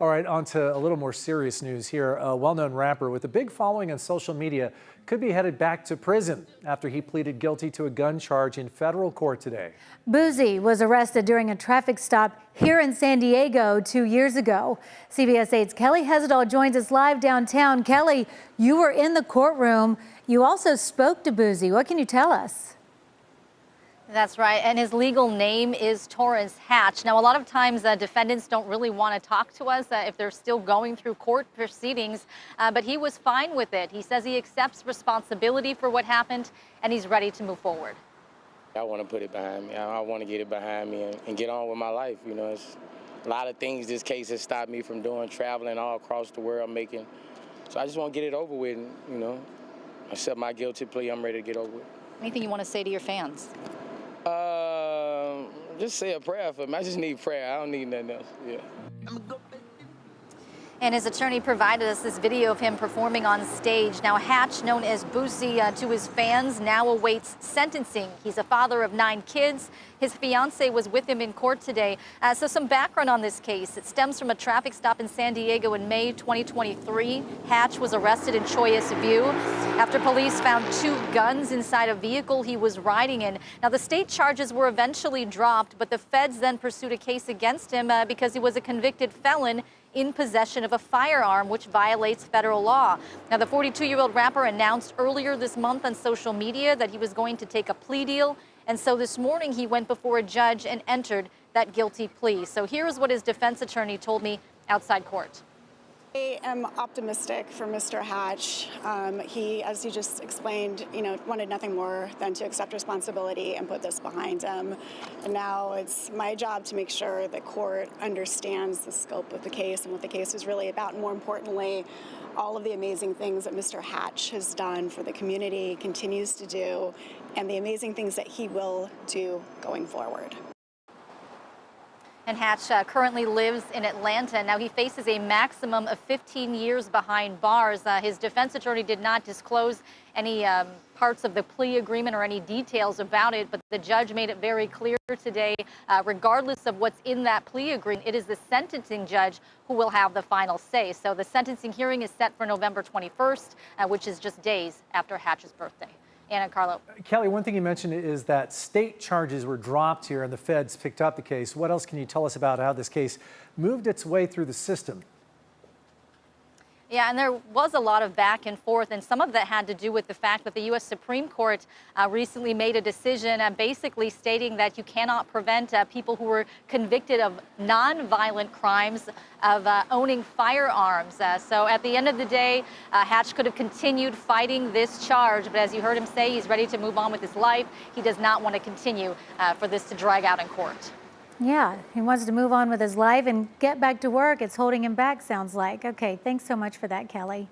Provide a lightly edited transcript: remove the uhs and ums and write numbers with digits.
All right, on to a little more serious news here. A well-known rapper with a big following on social media could be headed back to prison after he pleaded guilty to a gun charge in federal court today. Boosie was arrested during a traffic stop here in San Diego 2 years ago. CBS 8's Kelly Hessedall joins us live downtown. Kelly, you were in the courtroom. You also spoke to Boosie. What can you tell us? That's right, and his legal name is Torence Hatch. Now, a lot of times defendants don't really want to talk to us if they're still going through court proceedings, but he was fine with it. He says he accepts responsibility for what happened, and he's ready to move forward. I want to put it behind me. I want to get it behind me and get on with my life. You know, it's a lot of things this case has stopped me from doing, traveling all across the world, making. So I just want to get it over with and, you know, accept my guilty plea. I'm ready to get over with. Anything you want to say to your fans? Just say a prayer for me. I just need prayer. I don't need nothing else. Yeah. And his attorney provided us this video of him performing on stage. Now, Hatch, known as Boosie to his fans, now awaits sentencing. He's a father of 9 kids. His fiancée was with him in court today. So some background on this case. It stems from a traffic stop in San Diego in May 2023. Hatch was arrested in Choias View after police found 2 guns inside a vehicle he was riding in. Now, the state charges were eventually dropped, but the feds then pursued a case against him because he was a convicted felon in possession of a firearm, which violates federal law. Now, the 42-year-old rapper announced earlier this month on social media that he was going to take a plea deal. And so this morning he went before a judge and entered that guilty plea. So here's what his defense attorney told me outside court. I am optimistic for Mr. Hatch. He, as you just explained, wanted nothing more than to accept responsibility and put this behind him. And now it's my job to make sure the court understands the scope of the case and what the case is really about, and more importantly, all of the amazing things that Mr. Hatch has done for the community, continues to do, and the amazing things that he will do going forward. And Hatch currently lives in Atlanta. Now, he faces a maximum of 15 years behind bars. His defense attorney did not disclose any parts of the plea agreement or any details about it, but the judge made it very clear today, regardless of what's in that plea agreement, it is the sentencing judge who will have the final say. So the sentencing hearing is set for November 21st, which is just days after Hatch's birthday. Anna Carlo. Kelly, one thing you mentioned is that state charges were dropped here and the feds picked up the case. What else can you tell us about how this case moved its way through the system? Yeah, and there was a lot of back and forth, and some of that had to do with the fact that the U.S. Supreme Court recently made a decision basically stating that you cannot prevent people who were convicted of non-violent crimes of owning firearms. So at the end of the day, Hatch could have continued fighting this charge, but as you heard him say, he's ready to move on with his life. He does not want to continue for this to drag out in court. Yeah, he wants to move on with his life and get back to work. It's holding him back, sounds like. Okay, thanks so much for that, Kelly.